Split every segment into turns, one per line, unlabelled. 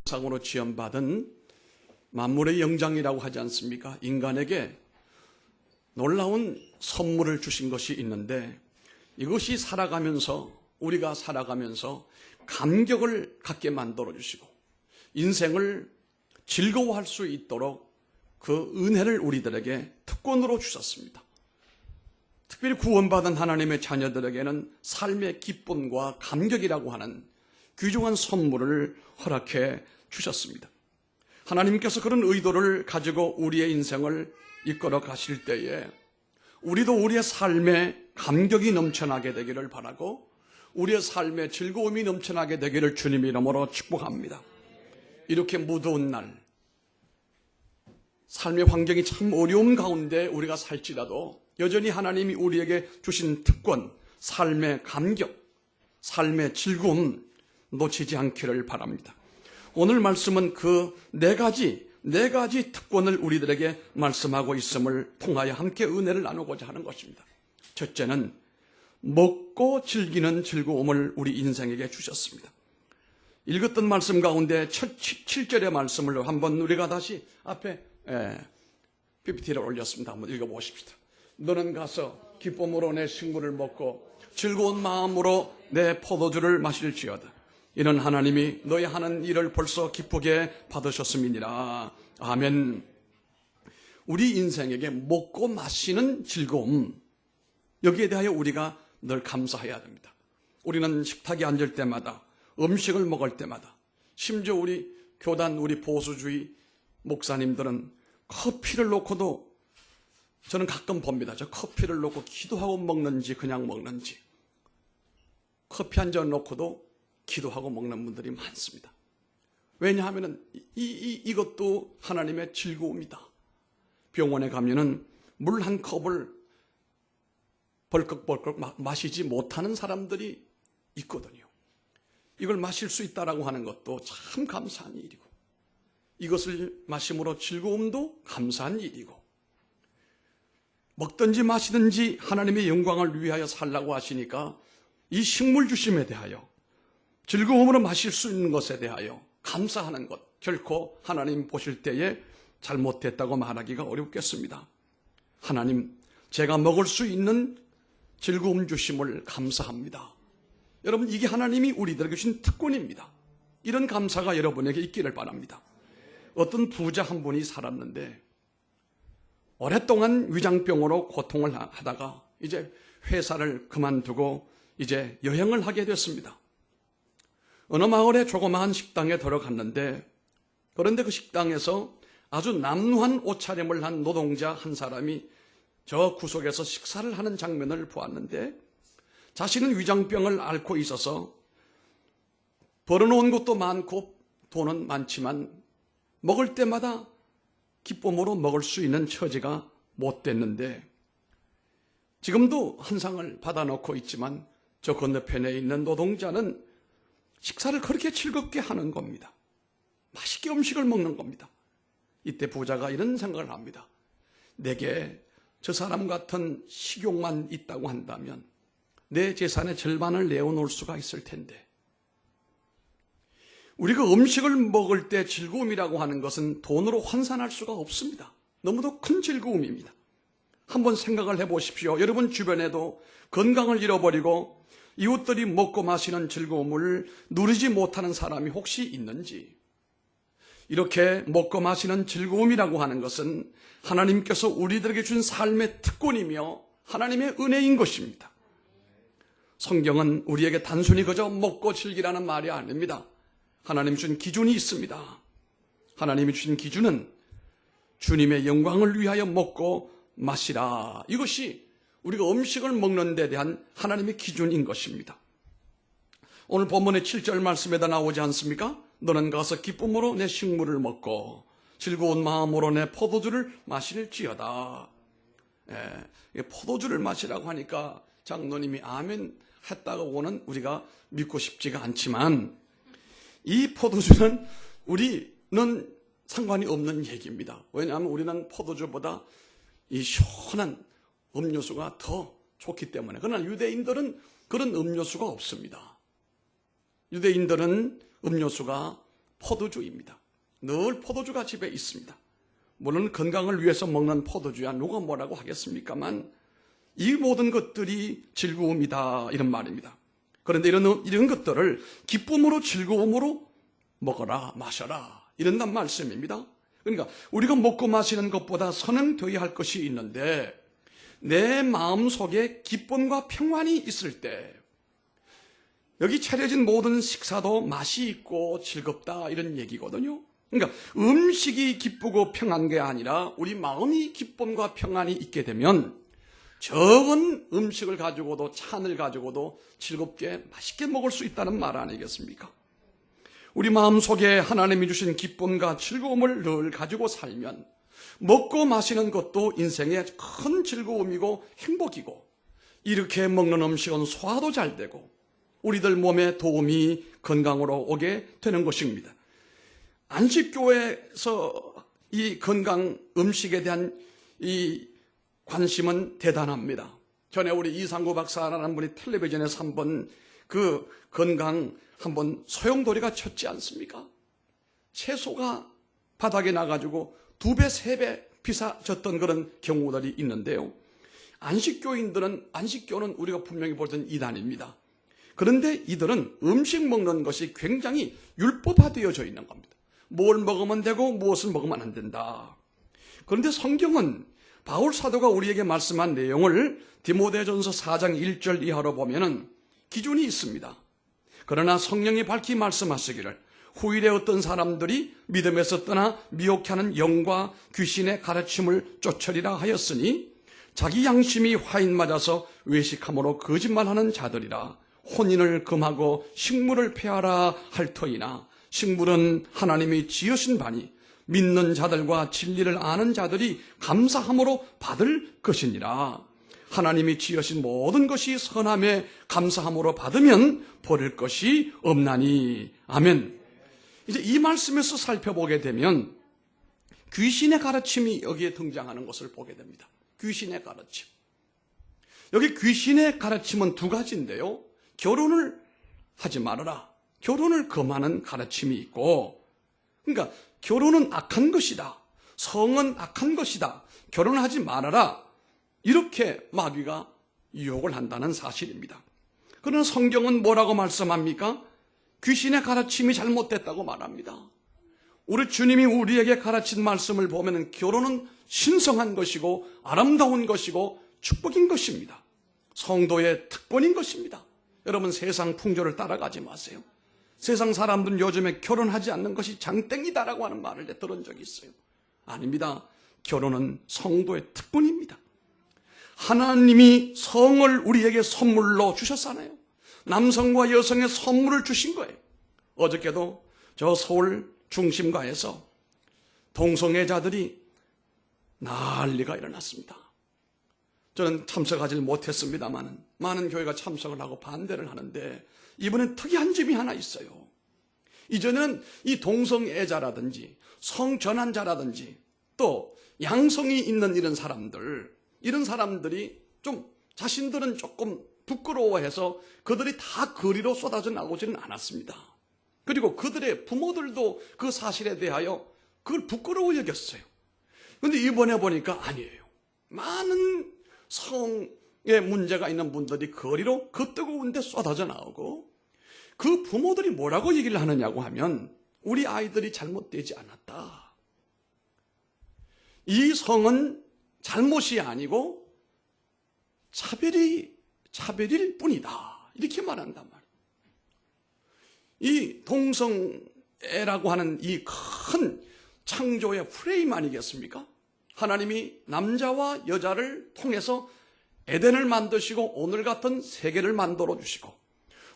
상으로 지원받은 만물의 영장이라고 하지 않습니까? 인간에게 놀라운 선물을 주신 것이 있는데 이것이 우리가 살아가면서 감격을 갖게 만들어 주시고 인생을 즐거워할 수 있도록 그 은혜를 우리들에게 특권으로 주셨습니다. 특별히 구원받은 하나님의 자녀들에게는 삶의 기쁨과 감격이라고 하는 귀중한 선물을 허락해 주셨습니다. 하나님께서 그런 의도를 가지고 우리의 인생을 이끌어 가실 때에 우리도 우리의 삶에 감격이 넘쳐나게 되기를 바라고 우리의 삶에 즐거움이 넘쳐나게 되기를 주님의 이름으로 축복합니다. 이렇게 무더운 날, 삶의 환경이 참 어려운 가운데 우리가 살지라도 여전히 하나님이 우리에게 주신 특권, 삶의 감격, 삶의 즐거움 놓치지 않기를 바랍니다. 오늘 말씀은 그 네 가지 특권을 우리들에게 말씀하고 있음을 통하여 함께 은혜를 나누고자 하는 것입니다. 첫째는 먹고 즐기는 즐거움을 우리 인생에게 주셨습니다. 읽었던 말씀 가운데 첫 7절의 말씀을 한번 우리가 다시 앞에 PPT를 올렸습니다. 한번 읽어보십시다. 너는 가서 기쁨으로 내 식물을 먹고 즐거운 마음으로 내 포도주를 마실지어다. 이는 하나님이 너희 하는 일을 벌써 기쁘게 받으셨음이니라. 아멘. 우리 인생에게 먹고 마시는 즐거움, 여기에 대하여 우리가 늘 감사해야 됩니다. 우리는 식탁에 앉을 때마다, 음식을 먹을 때마다, 심지어 우리 교단, 우리 보수주의 목사님들은 커피를 놓고도 저는 가끔 봅니다. 저 커피를 놓고 기도하고 먹는지 그냥 먹는지. 커피 한 잔 놓고도 기도하고 먹는 분들이 많습니다. 왜냐하면 이것도 하나님의 즐거움이다. 병원에 가면은 물 한 컵을 벌컥벌컥 마시지 못하는 사람들이 있거든요. 이걸 마실 수 있다라고 하는 것도 참 감사한 일이고 이것을 마심으로 즐거움도 감사한 일이고 먹든지 마시든지 하나님의 영광을 위하여 살라고 하시니까 이 식물 주심에 대하여 즐거움으로 마실 수 있는 것에 대하여 감사하는 것 결코 하나님 보실 때에 잘못됐다고 말하기가 어렵겠습니다. 하나님, 제가 먹을 수 있는 즐거움 주심을 감사합니다. 여러분, 이게 하나님이 우리들에게 주신 특권입니다. 이런 감사가 여러분에게 있기를 바랍니다. 어떤 부자 한 분이 살았는데 오랫동안 위장병으로 고통을 하다가 이제 회사를 그만두고 이제 여행을 하게 됐습니다. 어느 마을에 조그마한 식당에 들어갔는데 그런데 그 식당에서 아주 남루한 옷차림을 한 노동자 한 사람이 저 구석에서 식사를 하는 장면을 보았는데 자신은 위장병을 앓고 있어서 벌어놓은 것도 많고 돈은 많지만 먹을 때마다 기쁨으로 먹을 수 있는 처지가 못 됐는데 지금도 한 상을 받아놓고 있지만 저 건너편에 있는 노동자는 식사를 그렇게 즐겁게 하는 겁니다. 맛있게 음식을 먹는 겁니다. 이때 부자가 이런 생각을 합니다. 내게 저 사람 같은 식욕만 있다고 한다면 내 재산의 절반을 내어놓을 수가 있을 텐데 우리가 음식을 먹을 때 즐거움이라고 하는 것은 돈으로 환산할 수가 없습니다. 너무도 큰 즐거움입니다. 한번 생각을 해보십시오. 여러분 주변에도 건강을 잃어버리고 이웃들이 먹고 마시는 즐거움을 누리지 못하는 사람이 혹시 있는지. 이렇게 먹고 마시는 즐거움이라고 하는 것은 하나님께서 우리들에게 준 삶의 특권이며 하나님의 은혜인 것입니다. 성경은 우리에게 단순히 그저 먹고 즐기라는 말이 아닙니다. 하나님이 주신 기준이 있습니다. 하나님이 주신 기준은 주님의 영광을 위하여 먹고 마시라. 이것이 우리가 음식을 먹는 데 대한 하나님의 기준인 것입니다. 오늘 본문의 7절 말씀에다 나오지 않습니까? 너는 가서 기쁨으로 내 식물을 먹고 즐거운 마음으로 내 포도주를 마실지어다. 포도주를 마시라고 하니까 장로님이 아멘 했다고는 우리가 믿고 싶지가 않지만 이 포도주는 우리는 상관이 없는 얘기입니다. 왜냐하면 우리는 포도주보다 이 시원한 음료수가 더 좋기 때문에. 그러나 유대인들은 그런 음료수가 없습니다. 유대인들은 음료수가 포도주입니다. 늘 포도주가 집에 있습니다. 물론 건강을 위해서 먹는 포도주야 누가 뭐라고 하겠습니까만 이 모든 것들이 즐거움이다 이런 말입니다. 그런데 이런 것들을 기쁨으로 즐거움으로 먹어라 마셔라 이런단 말씀입니다. 그러니까 우리가 먹고 마시는 것보다 선행되어야 할 것이 있는데 내 마음속에 기쁨과 평안이 있을 때 여기 차려진 모든 식사도 맛이 있고 즐겁다 이런 얘기거든요. 그러니까 음식이 기쁘고 평안한 게 아니라 우리 마음이 기쁨과 평안이 있게 되면 적은 음식을 가지고도 찬을 가지고도 즐겁게 맛있게 먹을 수 있다는 말 아니겠습니까? 우리 마음속에 하나님이 주신 기쁨과 즐거움을 늘 가지고 살면 먹고 마시는 것도 인생의 큰 즐거움이고 행복이고 이렇게 먹는 음식은 소화도 잘 되고 우리들 몸에 도움이 건강으로 오게 되는 것입니다. 안식교회에서 이 건강 음식에 대한 이 관심은 대단합니다. 전에 우리 이상구 박사라는 분이 텔레비전에서 한번 그 건강 한번 소용돌이가 쳤지 않습니까? 채소가 바닥에 나가지고 2배, 3배 비싸졌던 그런 경우들이 있는데요. 안식교는 우리가 분명히 볼 때는 이단입니다. 그런데 이들은 음식 먹는 것이 굉장히 율법화되어져 있는 겁니다. 뭘 먹으면 되고 무엇을 먹으면 안 된다. 그런데 성경은 바울 사도가 우리에게 말씀한 내용을 디모데전서 4장 1절 이하로 보면은 기준이 있습니다. 그러나 성령이 밝히 말씀하시기를 후일에 어떤 사람들이 믿음에서 떠나 미혹해 하는 영과 귀신의 가르침을 쫓으리라 하였으니 자기 양심이 화인 맞아서 외식함으로 거짓말하는 자들이라. 혼인을 금하고 식물을 폐하라 할 터이나 식물은 하나님이 지으신 바니 믿는 자들과 진리를 아는 자들이 감사함으로 받을 것이니라. 하나님이 지으신 모든 것이 선함에 감사함으로 받으면 버릴 것이 없나니. 아멘. 이제 이 말씀에서 살펴보게 되면 귀신의 가르침이 여기에 등장하는 것을 보게 됩니다. 귀신의 가르침. 여기 귀신의 가르침은 2가지인데요. 결혼을 하지 말아라. 결혼을 금하는 가르침이 있고, 그러니까 결혼은 악한 것이다. 성은 악한 것이다. 결혼하지 말아라. 이렇게 마귀가 유혹을 한다는 사실입니다. 그러나 성경은 뭐라고 말씀합니까? 귀신의 가르침이 잘못됐다고 말합니다. 우리 주님이 우리에게 가르친 말씀을 보면 결혼은 신성한 것이고 아름다운 것이고 축복인 것입니다. 성도의 특권인 것입니다. 여러분 세상 풍조를 따라가지 마세요. 세상 사람들은 요즘에 결혼하지 않는 것이 장땡이다라고 하는 말을 들은 적이 있어요. 아닙니다. 결혼은 성도의 특권입니다. 하나님이 성을 우리에게 선물로 주셨잖아요. 남성과 여성의 선물을 주신 거예요. 어저께도 저 서울 중심가에서 동성애자들이 난리가 일어났습니다. 저는 참석하지 못했습니다만 많은 교회가 참석을 하고 반대를 하는데 이번엔 특이한 점이 하나 있어요. 이전에는 이 동성애자라든지 성전환자라든지 또 양성이 있는 이런 사람들이 좀 자신들은 조금 부끄러워해서 그들이 다 거리로 쏟아져 나오지는 않았습니다. 그리고 그들의 부모들도 그 사실에 대하여 그걸 부끄러워 여겼어요. 그런데 이번에 보니까 아니에요. 많은 성에 문제가 있는 분들이 거리로 그 뜨거운 데 쏟아져 나오고 그 부모들이 뭐라고 얘기를 하느냐고 하면 우리 아이들이 잘못되지 않았다. 이 성은 잘못이 아니고 차별일 뿐이다. 이렇게 말한단 말이에요. 이 동성애라고 하는 이 큰 창조의 프레임 아니겠습니까? 하나님이 남자와 여자를 통해서 에덴을 만드시고 오늘 같은 세계를 만들어 주시고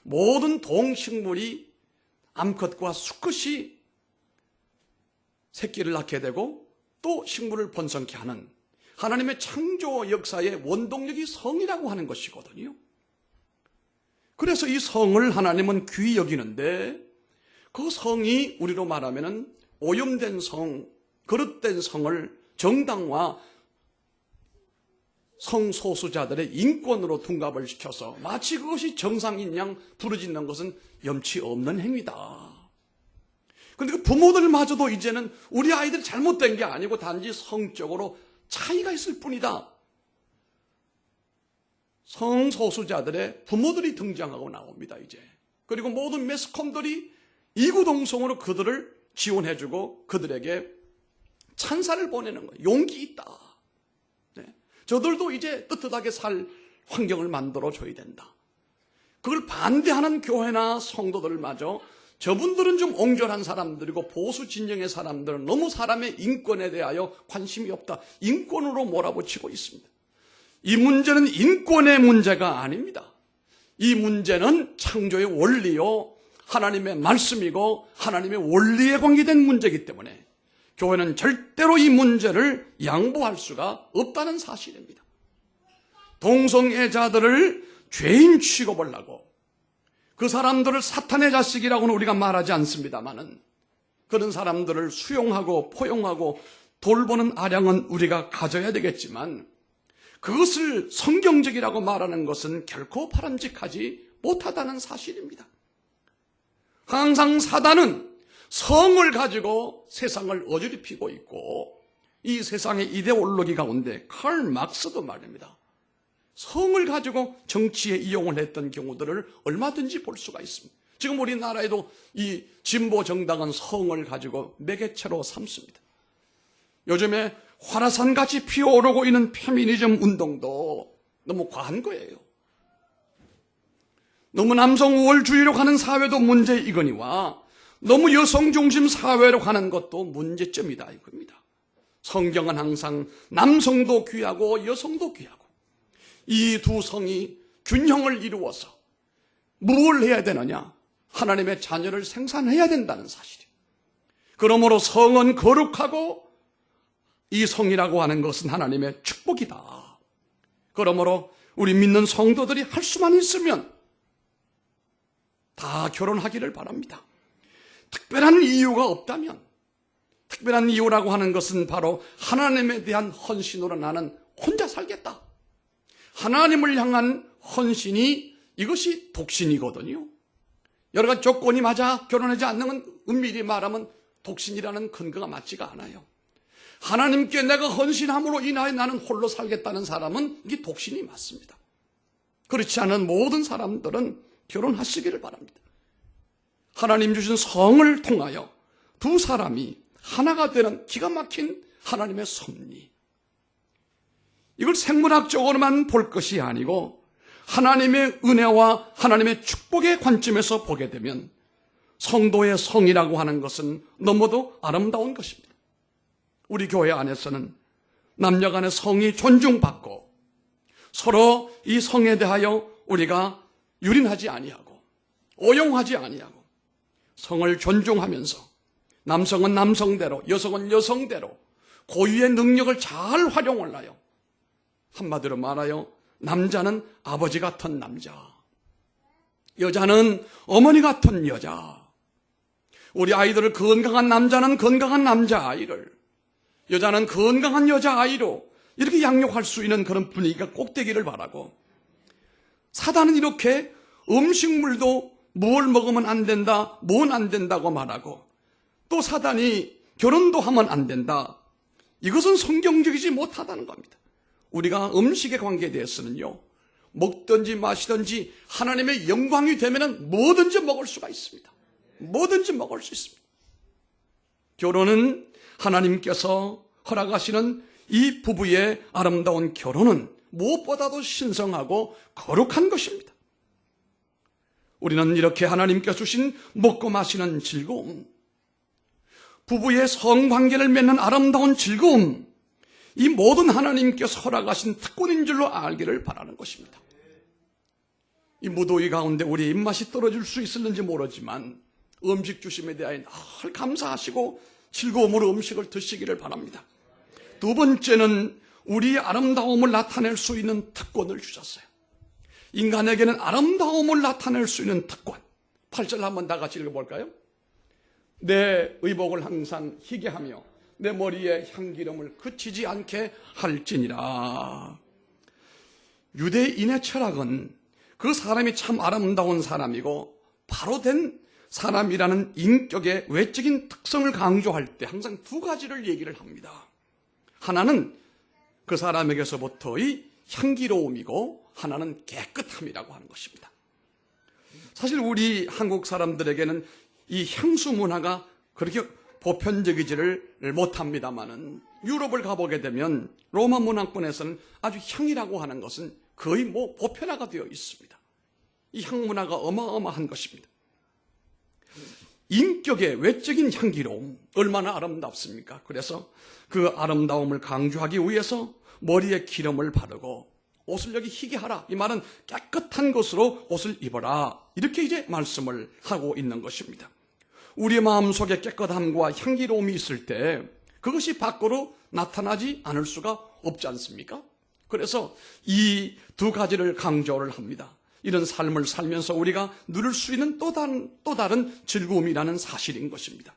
모든 동식물이 암컷과 수컷이 새끼를 낳게 되고 또 식물을 번성케 하는 하나님의 창조 역사의 원동력이 성이라고 하는 것이거든요. 그래서 이 성을 하나님은 귀히 여기는데 그 성이 우리로 말하면 오염된 성, 거릇된 성을 정당화 성소수자들의 인권으로 둔갑을 시켜서 마치 그것이 정상인 양 부르짖는 것은 염치 없는 행위다. 근데 그 부모들마저도 이제는 우리 아이들이 잘못된 게 아니고 단지 성적으로 차이가 있을 뿐이다. 성소수자들의 부모들이 등장하고 나옵니다, 이제. 그리고 모든 매스컴들이 이구동성으로 그들을 지원해주고 그들에게 찬사를 보내는 거예요. 용기 있다. 네. 저들도 이제 떳떳하게 살 환경을 만들어줘야 된다. 그걸 반대하는 교회나 성도들마저 저분들은 좀 옹졸한 사람들이고 보수 진영의 사람들은 너무 사람의 인권에 대하여 관심이 없다. 인권으로 몰아붙이고 있습니다. 이 문제는 인권의 문제가 아닙니다. 이 문제는 창조의 원리요, 하나님의 말씀이고 하나님의 원리에 관계된 문제이기 때문에 교회는 절대로 이 문제를 양보할 수가 없다는 사실입니다. 동성애자들을 죄인 취급을 하고 그 사람들을 사탄의 자식이라고는 우리가 말하지 않습니다만은 그런 사람들을 수용하고 포용하고 돌보는 아량은 우리가 가져야 되겠지만 그것을 성경적이라고 말하는 것은 결코 바람직하지 못하다는 사실입니다. 항상 사단은 성을 가지고 세상을 어지럽히고 있고 이 세상의 이데올로기 가운데 칼 막스도 말입니다. 성을 가지고 정치에 이용을 했던 경우들을 얼마든지 볼 수가 있습니다. 지금 우리나라에도 이 진보 정당은 성을 가지고 매개체로 삼습니다. 요즘에 화라산같이 피어오르고 있는 페미니즘 운동도 너무 과한 거예요. 너무 남성 우월주의로 가는 사회도 문제이거니와 너무 여성 중심 사회로 가는 것도 문제점이다 이겁니다. 성경은 항상 남성도 귀하고 여성도 귀하고 이 두 성이 균형을 이루어서 뭘 해야 되느냐? 하나님의 자녀를 생산해야 된다는 사실이에요. 그러므로 성은 거룩하고 이 성이라고 하는 것은 하나님의 축복이다. 그러므로 우리 믿는 성도들이 할 수만 있으면 다 결혼하기를 바랍니다. 특별한 이유가 없다면, 특별한 이유라고 하는 것은 바로 하나님에 대한 헌신으로 나는 혼자 살겠다. 하나님을 향한 헌신이 이것이 독신이거든요. 여러 가지 조건이 맞아 결혼하지 않는 건 은밀히 말하면 독신이라는 근거가 맞지가 않아요. 하나님께 내가 헌신함으로 인하여 나는 홀로 살겠다는 사람은 이게 독신이 맞습니다. 그렇지 않은 모든 사람들은 결혼하시기를 바랍니다. 하나님 주신 성을 통하여 두 사람이 하나가 되는 기가 막힌 하나님의 섭리. 이걸 생물학적으로만 볼 것이 아니고 하나님의 은혜와 하나님의 축복의 관점에서 보게 되면 성도의 성이라고 하는 것은 너무도 아름다운 것입니다. 우리 교회 안에서는 남녀 간의 성이 존중받고 서로 이 성에 대하여 우리가 유린하지 아니하고 오용하지 아니하고 성을 존중하면서 남성은 남성대로 여성은 여성대로 고유의 능력을 잘 활용을 하여 한마디로 말하여 남자는 아버지 같은 남자, 여자는 어머니 같은 여자, 우리 아이들을 건강한 남자는 건강한 남자아이를, 여자는 건강한 여자아이로 이렇게 양육할 수 있는 그런 분위기가 꼭 되기를 바라고, 사단은 이렇게 음식물도 뭘 먹으면 안 된다, 뭔 안 된다고 말하고, 또 사단이 결혼도 하면 안 된다. 이것은 성경적이지 못하다는 겁니다. 우리가 음식의 관계에 대해서는요, 먹든지 마시든지 하나님의 영광이 되면은 뭐든지 먹을 수가 있습니다. 뭐든지 먹을 수 있습니다. 결혼은 하나님께서 허락하시는 이 부부의 아름다운 결혼은 무엇보다도 신성하고 거룩한 것입니다. 우리는 이렇게 하나님께서 주신 먹고 마시는 즐거움, 부부의 성관계를 맺는 아름다운 즐거움, 이 모든 하나님께서 허락하신 특권인 줄로 알기를 바라는 것입니다. 이 무더위 가운데 우리의 입맛이 떨어질 수 있을는지 모르지만 음식 주심에 대하여 늘 감사하시고 즐거움으로 음식을 드시기를 바랍니다. 두 번째는 우리의 아름다움을 나타낼 수 있는 특권을 주셨어요. 인간에게는 아름다움을 나타낼 수 있는 특권. 8절 한번 다 같이 읽어볼까요? 내 의복을 항상 희게 하며 내 머리에 향기름을 그치지 않게 할지니라. 유대인의 철학은 그 사람이 참 아름다운 사람이고 바로 된 사람이라는 인격의 외적인 특성을 강조할 때 항상 두 가지를 얘기를 합니다. 하나는 그 사람에게서부터의 향기로움이고 하나는 깨끗함이라고 하는 것입니다. 사실 우리 한국 사람들에게는 이 향수 문화가 그렇게 보편적이지를 못합니다만은 유럽을 가보게 되면 로마 문화권에서는 아주 향이라고 하는 것은 거의 보편화가 되어 있습니다. 이 향 문화가 어마어마한 것입니다. 인격의 외적인 향기로움 얼마나 아름답습니까? 그래서 그 아름다움을 강조하기 위해서 머리에 기름을 바르고 옷을 여기 희게 하라. 이 말은 깨끗한 것으로 옷을 입어라. 이렇게 이제 말씀을 하고 있는 것입니다. 우리 마음속에 깨끗함과 향기로움이 있을 때 그것이 밖으로 나타나지 않을 수가 없지 않습니까? 그래서 이 두 가지를 강조를 합니다. 이런 삶을 살면서 우리가 누릴 수 있는 또 다른 즐거움이라는 사실인 것입니다.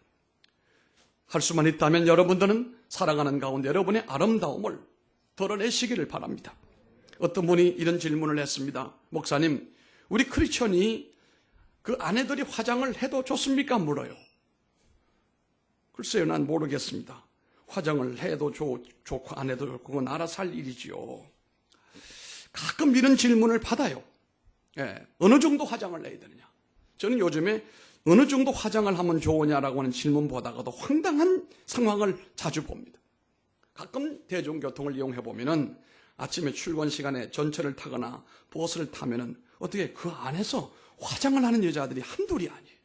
할 수만 있다면 여러분들은 살아가는 가운데 여러분의 아름다움을 드러내시기를 바랍니다. 어떤 분이 이런 질문을 했습니다. 목사님, 우리 크리스천이 그 아내들이 화장을 해도 좋습니까? 물어요. 글쎄요, 난 모르겠습니다. 화장을 해도 좋고 안 해도 좋고 그건 알아서 할 일이지요. 가끔 이런 질문을 받아요. 예, 어느 정도 화장을 해야 되느냐. 저는 요즘에 어느 정도 화장을 하면 좋으냐라고 하는 질문보다가도 황당한 상황을 자주 봅니다. 가끔 대중교통을 이용해 보면은 아침에 출근 시간에 전철을 타거나 버스를 타면은 어떻게 그 안에서 화장을 하는 여자들이 한둘이 아니에요.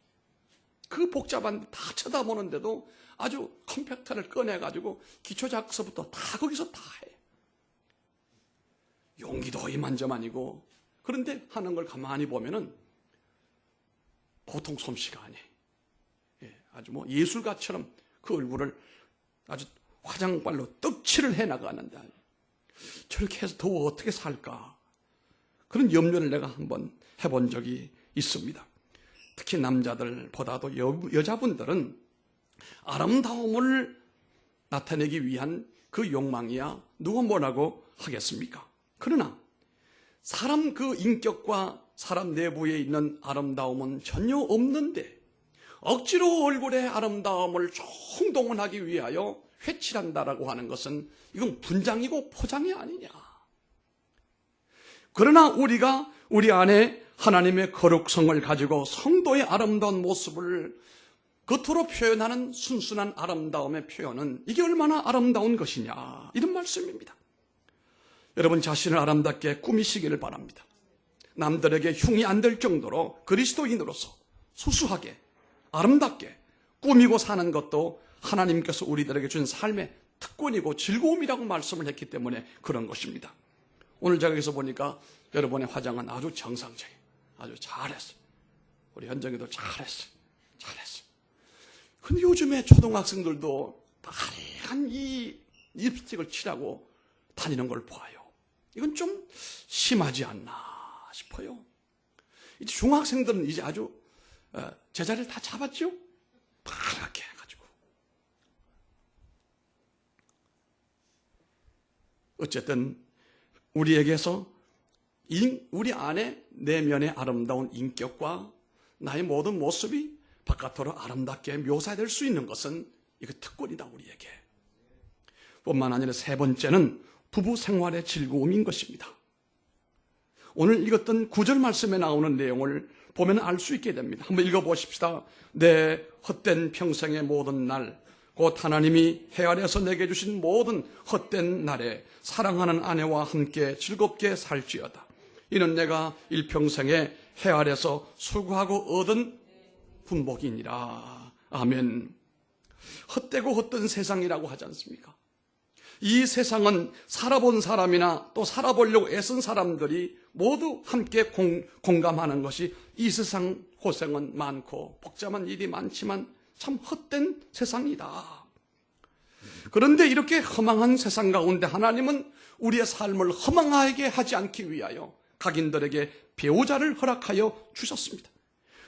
그 복잡한 다 쳐다보는데도 아주 컴팩터를 꺼내가지고 기초작서부터 다 거기서 다 해. 용기도 이만저만이고 그런데 하는 걸 가만히 보면은 보통 솜씨가 아니에요. 예, 아주 예술가처럼 그 얼굴을 아주 화장발로 떡칠을 해나가는데 저렇게 해서 더 어떻게 살까? 그런 염려를 내가 한번 해본 적이 있습니다. 특히 남자들보다도 여자분들은 아름다움을 나타내기 위한 그 욕망이야 누가 뭐라고 하겠습니까? 그러나 사람 그 인격과 사람 내부에 있는 아름다움은 전혀 없는데 억지로 얼굴의 아름다움을 총동원하기 위하여 회칠한다라고 하는 것은 이건 분장이고 포장이 아니냐. 그러나 우리가 우리 안에 하나님의 거룩성을 가지고 성도의 아름다운 모습을 겉으로 표현하는 순순한 아름다움의 표현은 이게 얼마나 아름다운 것이냐 이런 말씀입니다. 여러분 자신을 아름답게 꾸미시기를 바랍니다. 남들에게 흉이 안 될 정도로 그리스도인으로서 수수하게 아름답게 꾸미고 사는 것도 하나님께서 우리들에게 준 삶의 특권이고 즐거움이라고 말씀을 했기 때문에 그런 것입니다. 오늘 제가 여기서 보니까 여러분의 화장은 아주 정상적이에요. 아주 잘했어요. 우리 현정이도 잘했어요. 근데 요즘에 초등학생들도 빨간 이 립스틱을 칠하고 다니는 걸 봐요. 이건 좀 심하지 않나 싶어요. 이제 중학생들은 이제 아주 제자리를 다 잡았죠? 파랗게 해가지고. 어쨌든 우리에게서 우리 안에 내면의 아름다운 인격과 나의 모든 모습이 바깥으로 아름답게 묘사될 수 있는 것은 이거 특권이다 우리에게. 뿐만 아니라 세 번째는 부부 생활의 즐거움인 것입니다. 오늘 읽었던 9절 말씀에 나오는 내용을 보면 알 수 있게 됩니다. 한번 읽어보십시다. 내 헛된 평생의 모든 날 곧 하나님이 해 아래에서 내게 주신 모든 헛된 날에 사랑하는 아내와 함께 즐겁게 살지어다. 이는 내가 일평생에 해 아래에서 수고하고 얻은 분복이니라. 아멘. 헛되고 헛된 세상이라고 하지 않습니까? 이 세상은 살아본 사람이나 또 살아보려고 애쓴 사람들이 모두 함께 공감하는 것이 이 세상 고생은 많고 복잡한 일이 많지만 참 헛된 세상이다. 그런데 이렇게 허망한 세상 가운데 하나님은 우리의 삶을 허망하게 하지 않기 위하여 각인들에게 배우자를 허락하여 주셨습니다.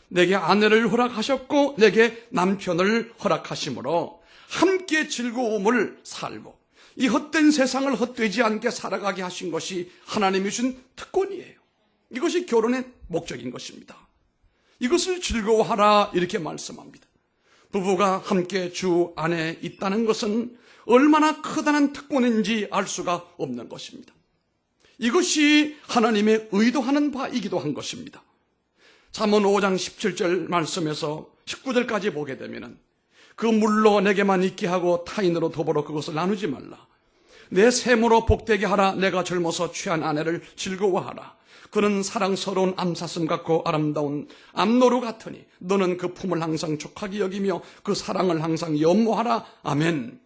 내게 아내를 허락하셨고 내게 남편을 허락하심으로 함께 즐거움을 살고 이 헛된 세상을 헛되지 않게 살아가게 하신 것이 하나님이 주신 특권이에요. 이것이 결혼의 목적인 것입니다. 이것을 즐거워하라 이렇게 말씀합니다. 부부가 함께 주 안에 있다는 것은 얼마나 커다란 특권인지 알 수가 없는 것입니다. 이것이 하나님의 의도하는 바이기도 한 것입니다. 잠언 5장 17절 말씀에서 19절까지 보게 되면 그 물로 내게만 있게 하고 타인으로 더불어 그것을 나누지 말라. 내 샘으로 복되게 하라. 내가 젊어서 취한 아내를 즐거워하라. 그는 사랑스러운 암사슴 같고 아름다운 암노루 같으니 너는 그 품을 항상 족하게 여기며 그 사랑을 항상 연모하라. 아멘.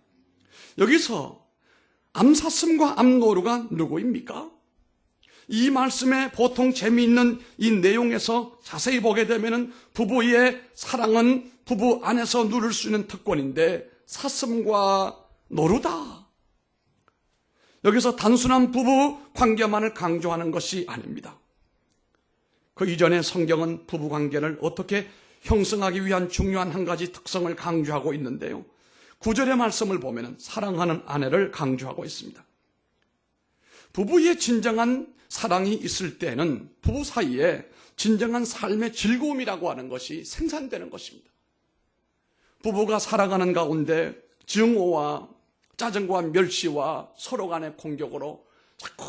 여기서 암사슴과 암노루가 누구입니까? 이 말씀에 보통 재미있는 이 내용에서 자세히 보게 되면 부부의 사랑은 부부 안에서 누릴 수 있는 특권인데 사슴과 노루다. 여기서 단순한 부부 관계만을 강조하는 것이 아닙니다. 그 이전에 성경은 부부 관계를 어떻게 형성하기 위한 중요한 한 가지 특성을 강조하고 있는데요. 9절의 말씀을 보면 사랑하는 아내를 강조하고 있습니다. 부부의 진정한 사랑이 있을 때는 부부 사이에 진정한 삶의 즐거움이라고 하는 것이 생산되는 것입니다. 부부가 살아가는 가운데 증오와 짜증과 멸시와 서로 간의 공격으로 자꾸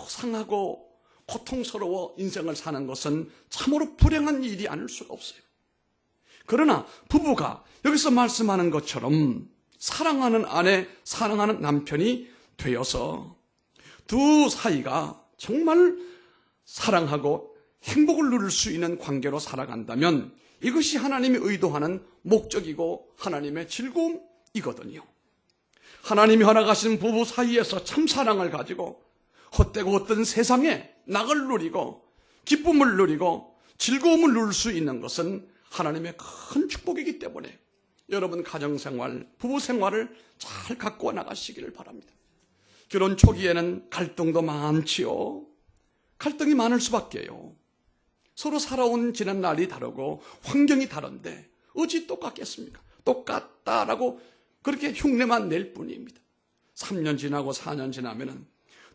상하고 고통스러워 인생을 사는 것은 참으로 불행한 일이 아닐 수가 없어요. 그러나 부부가 여기서 말씀하는 것처럼 사랑하는 아내, 사랑하는 남편이 되어서 두 사이가 정말 사랑하고 행복을 누릴 수 있는 관계로 살아간다면 이것이 하나님이 의도하는 목적이고 하나님의 즐거움이거든요. 하나님이 허락하신 부부 사이에서 참 사랑을 가지고 헛되고 헛된 세상에 낙을 누리고 기쁨을 누리고 즐거움을 누릴 수 있는 것은 하나님의 큰 축복이기 때문에 여러분 가정생활, 부부생활을 잘 갖고 나가시기를 바랍니다. 결혼 초기에는 갈등도 많지요. 갈등이 많을 수밖에요. 서로 살아온 지난 날이 다르고 환경이 다른데 어찌 똑같겠습니까? 똑같다라고 그렇게 흉내만 낼 뿐입니다. 3년 지나고 4년 지나면은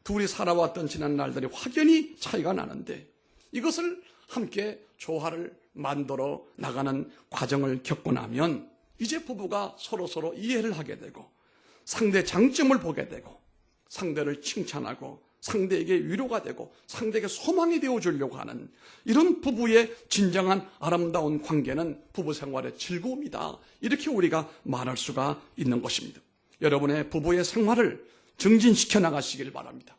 둘이 살아왔던 지난 날들이 확연히 차이가 나는데 이것을 함께 조화를 만들어 나가는 과정을 겪고 나면 이제 부부가 서로 이해를 하게 되고 상대 장점을 보게 되고 상대를 칭찬하고 상대에게 위로가 되고 상대에게 소망이 되어주려고 하는 이런 부부의 진정한 아름다운 관계는 부부 생활의 즐거움이다. 이렇게 우리가 말할 수가 있는 것입니다. 여러분의 부부의 생활을 증진시켜 나가시길 바랍니다.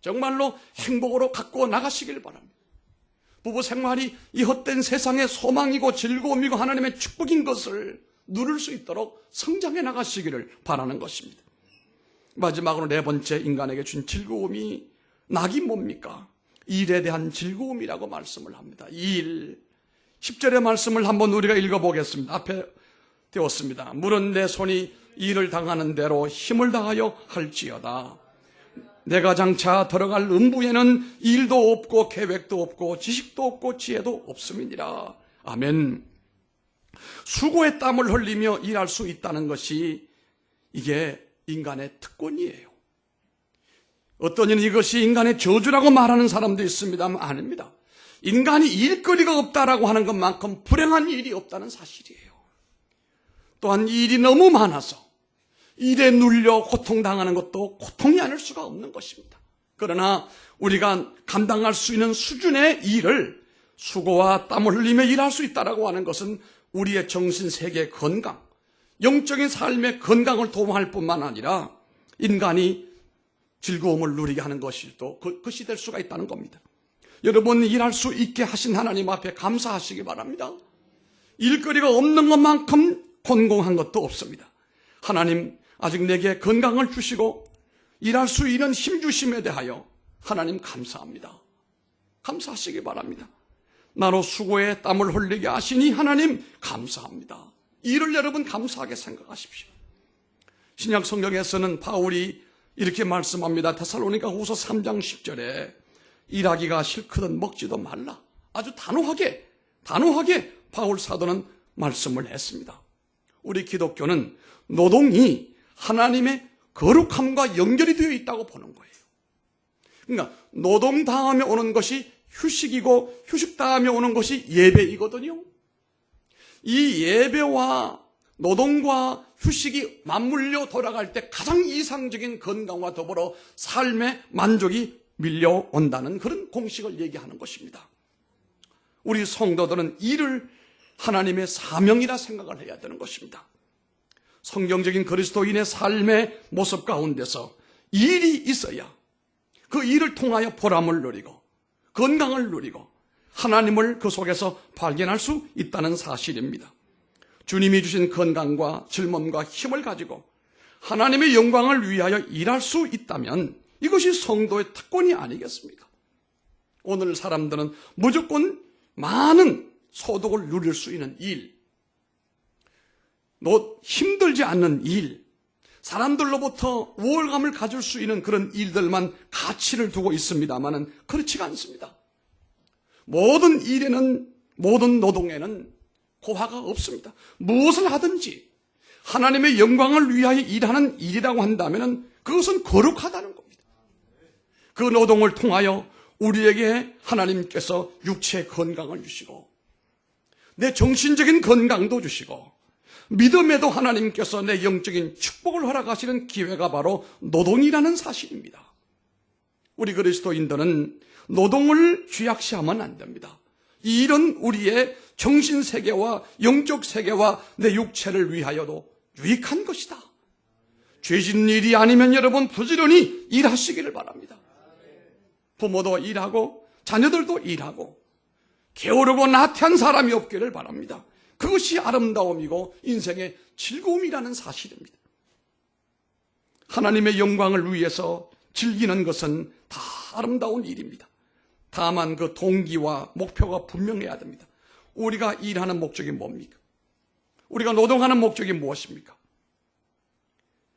정말로 행복으로 갖고 나가시길 바랍니다. 부부 생활이 이 헛된 세상의 소망이고 즐거움이고 하나님의 축복인 것을 누릴 수 있도록 성장해 나가시기를 바라는 것입니다. 마지막으로 네 번째 인간에게 준 즐거움이 낙이 뭡니까? 일에 대한 즐거움이라고 말씀을 합니다. 일 10절의 말씀을 한번 우리가 읽어보겠습니다. 앞에 되었습니다. 물은 내 손이 일을 당하는 대로 힘을 다하여 할지어다. 내가 장차 들어갈 음부에는 일도 없고 계획도 없고 지식도 없고 지혜도 없음이니라. 아멘. 수고의 땀을 흘리며 일할 수 있다는 것이 이게 인간의 특권이에요. 어떤 이는 이것이 인간의 저주라고 말하는 사람도 있습니다만 아닙니다. 인간이 일거리가 없다라고 하는 것만큼 불행한 일이 없다는 사실이에요. 또한 일이 너무 많아서 일에 눌려 고통당하는 것도 고통이 아닐 수가 없는 것입니다. 그러나 우리가 감당할 수 있는 수준의 일을 수고와 땀을 흘리며 일할 수 있다라고 하는 것은 우리의 정신 세계 건강, 영적인 삶의 건강을 도모할 뿐만 아니라 인간이 즐거움을 누리게 하는 것이 또 그것이 될 수가 있다는 겁니다. 여러분 일할 수 있게 하신 하나님 앞에 감사하시기 바랍니다. 일거리가 없는 것만큼 곤공한 것도 없습니다. 하나님 아직 내게 건강을 주시고 일할 수 있는 힘 주심에 대하여 하나님 감사합니다. 감사하시기 바랍니다. 나로 수고에 땀을 흘리게 하시니 하나님 감사합니다. 이를 여러분 감사하게 생각하십시오. 신약 성경에서는 바울이 이렇게 말씀합니다. 데살로니가 후서 3장 10절에 일하기가 싫거든 먹지도 말라. 아주 단호하게 바울 사도는 말씀을 했습니다. 우리 기독교는 노동이 하나님의 거룩함과 연결이 되어 있다고 보는 거예요. 그러니까 노동 다음에 오는 것이 휴식이고 휴식 다음에 오는 것이 예배이거든요. 이 예배와 노동과 휴식이 맞물려 돌아갈 때 가장 이상적인 건강과 더불어 삶의 만족이 밀려온다는 그런 공식을 얘기하는 것입니다. 우리 성도들은 일을 하나님의 사명이라 생각을 해야 되는 것입니다. 성경적인 그리스도인의 삶의 모습 가운데서 일이 있어야 그 일을 통하여 보람을 누리고 건강을 누리고 하나님을 그 속에서 발견할 수 있다는 사실입니다. 주님이 주신 건강과 젊음과 힘을 가지고 하나님의 영광을 위하여 일할 수 있다면 이것이 성도의 특권이 아니겠습니까? 오늘 사람들은 무조건 많은 소득을 누릴 수 있는 일, 힘들지 않는 일, 사람들로부터 우월감을 가질 수 있는 그런 일들만 가치를 두고 있습니다만은 그렇지가 않습니다. 모든 일에는, 모든 노동에는 고하가 없습니다. 무엇을 하든지 하나님의 영광을 위하여 일하는 일이라고 한다면 그것은 거룩하다는 겁니다. 그 노동을 통하여 우리에게 하나님께서 육체의 건강을 주시고 내 정신적인 건강도 주시고 믿음에도 하나님께서 내 영적인 축복을 허락하시는 기회가 바로 노동이라는 사실입니다. 우리 그리스도인들은 노동을 쥐약시하면 안 됩니다. 이 일은 우리의 정신세계와 영적 세계와 내 육체를 위하여도 유익한 것이다. 죄 짓는 일이 아니면 여러분 부지런히 일하시기를 바랍니다. 부모도 일하고 자녀들도 일하고 게으르고 나태한 사람이 없기를 바랍니다. 그것이 아름다움이고 인생의 즐거움이라는 사실입니다. 하나님의 영광을 위해서 즐기는 것은 다 아름다운 일입니다. 다만 그 동기와 목표가 분명해야 됩니다. 우리가 일하는 목적이 뭡니까? 우리가 노동하는 목적이 무엇입니까?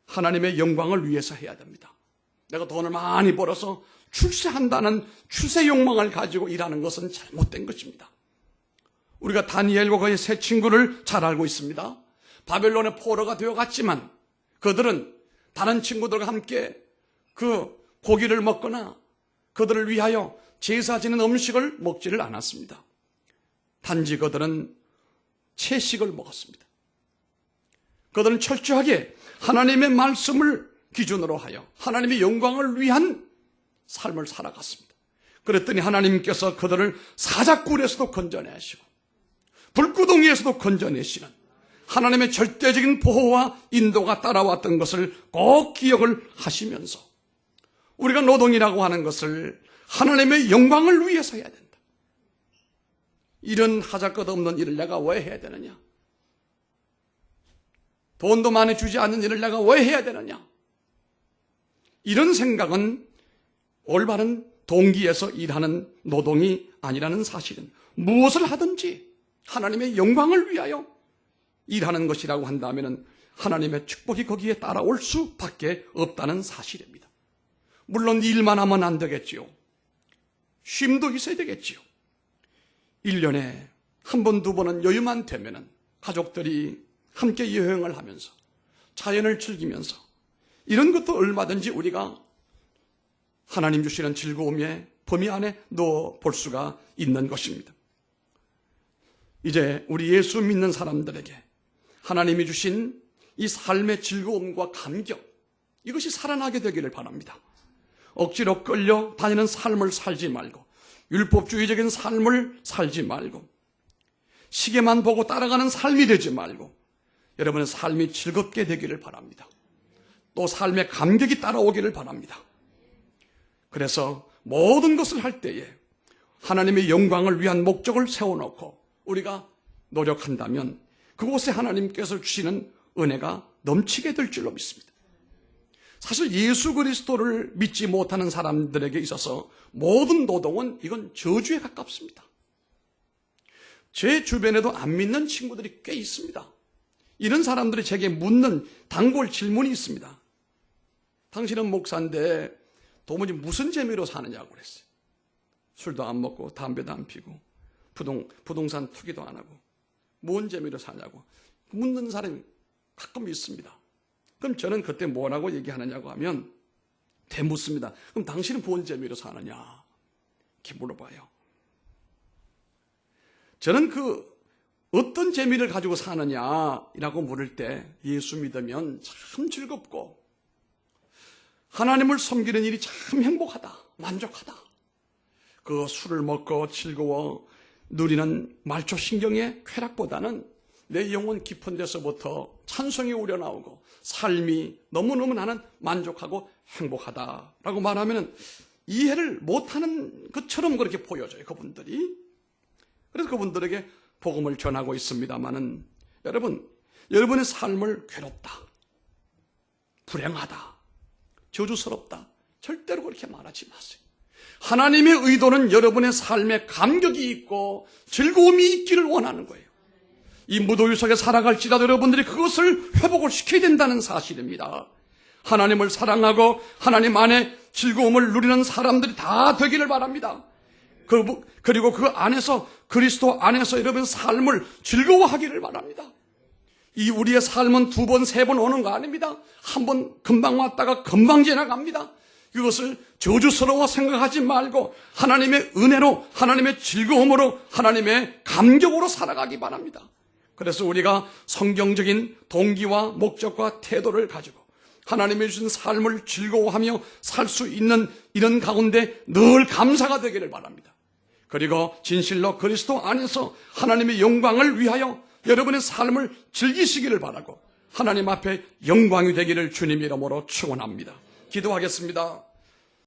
하나님의 영광을 위해서 해야 됩니다. 내가 돈을 많이 벌어서 출세한다는 출세 욕망을 가지고 일하는 것은 잘못된 것입니다. 우리가 다니엘과 그의 세 친구를 잘 알고 있습니다. 바벨론의 포로가 되어갔지만 그들은 다른 친구들과 함께 그 고기를 먹거나 그들을 위하여 제사지는 음식을 먹지를 않았습니다. 단지 그들은 채식을 먹었습니다. 그들은 철저하게 하나님의 말씀을 기준으로 하여 하나님의 영광을 위한 삶을 살아갔습니다. 그랬더니 하나님께서 그들을 사자굴에서도 건져내시고 불구덩이에서도 건져내시는 하나님의 절대적인 보호와 인도가 따라왔던 것을 꼭 기억을 하시면서 우리가 노동이라고 하는 것을 하나님의 영광을 위해서 해야 된다. 이런 하잘것없는 일을 내가 왜 해야 되느냐? 돈도 많이 주지 않는 일을 내가 왜 해야 되느냐? 이런 생각은 올바른 동기에서 일하는 노동이 아니라는 사실은 무엇을 하든지 하나님의 영광을 위하여 일하는 것이라고 한다면 하나님의 축복이 거기에 따라올 수밖에 없다는 사실입니다. 물론 일만 하면 안 되겠지요. 쉼도 있어야 되겠지요. 1년에 한 번, 두 번은 여유만 되면은 가족들이 함께 여행을 하면서 자연을 즐기면서 이런 것도 얼마든지 우리가 하나님 주시는 즐거움의 범위 안에 넣어 볼 수가 있는 것입니다. 이제 우리 예수 믿는 사람들에게 하나님이 주신 이 삶의 즐거움과 감격, 이것이 살아나게 되기를 바랍니다. 억지로 끌려 다니는 삶을 살지 말고 율법주의적인 삶을 살지 말고 시계만 보고 따라가는 삶이 되지 말고 여러분의 삶이 즐겁게 되기를 바랍니다. 또 삶의 감격이 따라오기를 바랍니다. 그래서 모든 것을 할 때에 하나님의 영광을 위한 목적을 세워놓고 우리가 노력한다면 그곳에 하나님께서 주시는 은혜가 넘치게 될 줄로 믿습니다. 사실 예수 그리스도를 믿지 못하는 사람들에게 있어서 모든 노동은 이건 저주에 가깝습니다. 제 주변에도 안 믿는 친구들이 꽤 있습니다. 이런 사람들이 제게 묻는 단골 질문이 있습니다. 당신은 목사인데 도무지 무슨 재미로 사느냐고 그랬어요. 술도 안 먹고 담배도 안 피고 부동산 투기도 안 하고 뭔 재미로 사냐고 묻는 사람이 가끔 있습니다. 그럼 저는 그때 뭐라고 얘기하느냐고 하면 되묻습니다. 그럼 당신은 뭔 재미로 사느냐? 이렇게 물어봐요. 저는 어떤 재미를 가지고 사느냐라고 물을 때 예수 믿으면 참 즐겁고 하나님을 섬기는 일이 참 행복하다, 만족하다. 그 술을 먹고 즐거워 누리는 말초신경의 쾌락보다는 내 영혼 깊은 데서부터 찬송이 우러나오고 삶이 너무너무 나는 만족하고 행복하다라고 말하면 이해를 못하는 것처럼 그렇게 보여져요, 그분들이. 그래서 그분들에게 복음을 전하고 있습니다마는 여러분의 삶을 괴롭다, 불행하다, 저주스럽다 절대로 그렇게 말하지 마세요. 하나님의 의도는 여러분의 삶에 감격이 있고 즐거움이 있기를 원하는 거예요. 이 무더위 속에 살아갈지라도 여러분들이 그것을 회복을 시켜야 된다는 사실입니다. 하나님을 사랑하고 하나님 안에 즐거움을 누리는 사람들이 다 되기를 바랍니다. 그리고 그 안에서, 그리스도 안에서 여러분 삶을 즐거워하기를 바랍니다. 이 우리의 삶은 2번, 3번 오는 거 아닙니다. 한 번 금방 왔다가 금방 지나갑니다. 이것을 저주스러워 생각하지 말고 하나님의 은혜로, 하나님의 즐거움으로, 하나님의 감격으로 살아가기 바랍니다. 그래서 우리가 성경적인 동기와 목적과 태도를 가지고 하나님이 주신 삶을 즐거워하며 살 수 있는 이런 가운데 늘 감사가 되기를 바랍니다. 그리고 진실로 그리스도 안에서 하나님의 영광을 위하여 여러분의 삶을 즐기시기를 바라고 하나님 앞에 영광이 되기를 주님 이름으로 축원합니다. 기도하겠습니다.